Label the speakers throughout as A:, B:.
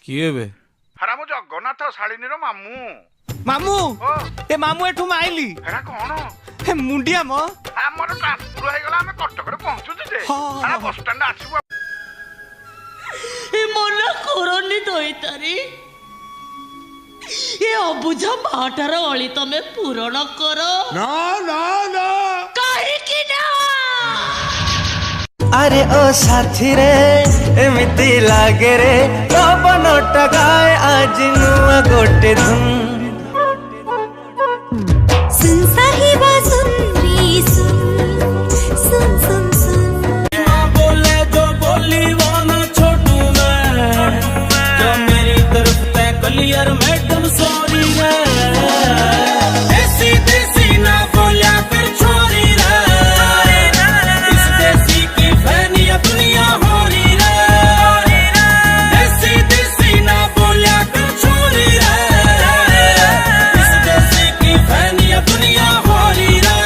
A: किए बे
B: हरा मु जगन्नाथ शालिनीर मामू
A: मामू ए मामू एठू माइली
B: हेरा कौन
A: हे मुंडिया मो
B: हमर ट्रांसफर हो गला हम कटक रे पहुंचुची जे हरा बस स्टैंड आछिबो
C: ए मना करनी दइतारी ए अबुझा माटार अली तमे पूरण कर
A: ना ना ना
C: काहे कि ना
D: अरे ओ साथी रे एमिति लागे रे पवन टगाए आज नुआ गोटे धुन
E: सुन साहिबा सुन री सुन सुन सुन सुन
D: बोले जो बोली वो ना छोटू मैं जो मेरी तरफ ते क्लियर मैडम सॉरी रे ऐसी देसी ना बोलिया फिर छोरी रे इस देसी की फैनिया दुनिया हो रही रे देसी देसी ना बोलिया फिर छोरी रे इस देसी की फैनिया दुनिया हो रही रे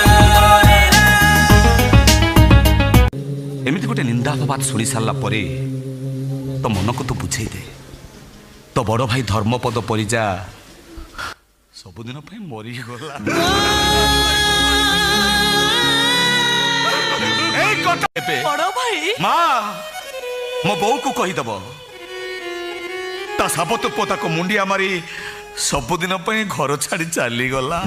F: एमती गोटे निंदा अपवाद शुणी सारा पर तो मन को तो बुझे दे तो बड़ भाई धर्मपद परिजा सबुदिन मरीगला
C: बड़ भाई
F: माँ मो बो को कहीदेव ता साबत पोता को मुंडिया मारी सबुदिन घर छाड़ी चली गला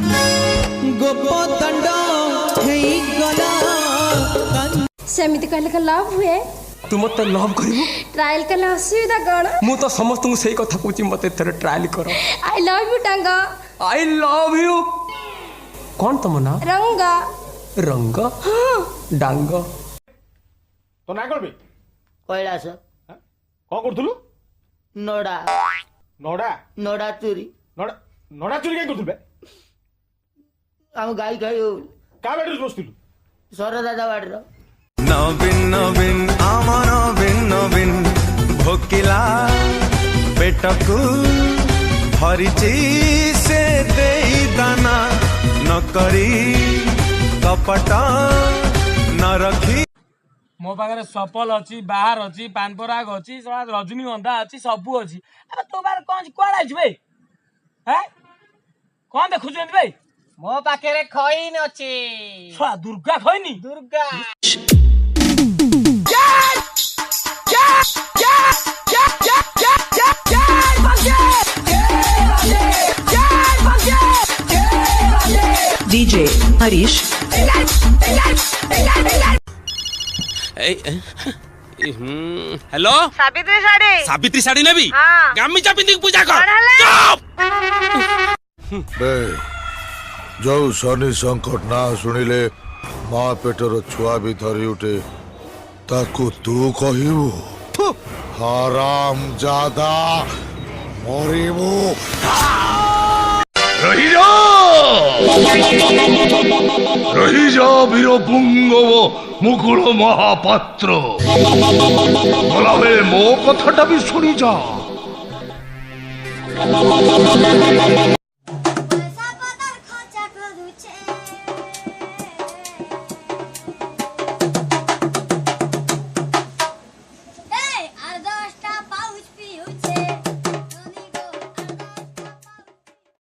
E: सेमिति कहले का लाभ हुए
G: तू मत लव करू
E: ट्रायल कले असुविधा कौन
G: मु तो समस्त को सही कथा कहूँ मत थोड़ा ट्रायल कर
E: आई लव यू टांगा
G: आई लव यू कौन तुम ना
E: रंगा
G: रंग डांग
A: तो ना करबे
C: कैलाश
A: कौन करथुलु
C: नोडा
A: नोडा
C: नोडा चोरी
A: नोडा नोडा चोरी काय करथुल बे
C: हम गाई खाई
A: का बेटर बसथिलु
C: सर दादा बाड़र
D: नवीन नवीन आम नवीन नवीन भोकिला पेटकू भरिची से दे दाना न करी कपट न रखी
G: मो पाखे सफल अच्छी बाहर अच्छी पानपराग अच्छी रजनीगंधा अच्छी सबू अच्छी तो बार कौन कुआड़े भाई है कौन देखुच भाई
H: मो पाखे खैन अच्छी
G: दुर्गा खैनी
H: Durga
I: DJ Harish
A: hello Savitri sari नेबी गामिचा पिंदी पूजा कर
J: जो शनि संकट ना शुणिले माँ पेटर छुआ भी धरी उठे ताकू तू कहू हराम ज्यादा मरिबू
B: रही जा वीर पुंगव मुकुल महापात्र भला मो कथाटा भी शुणी जा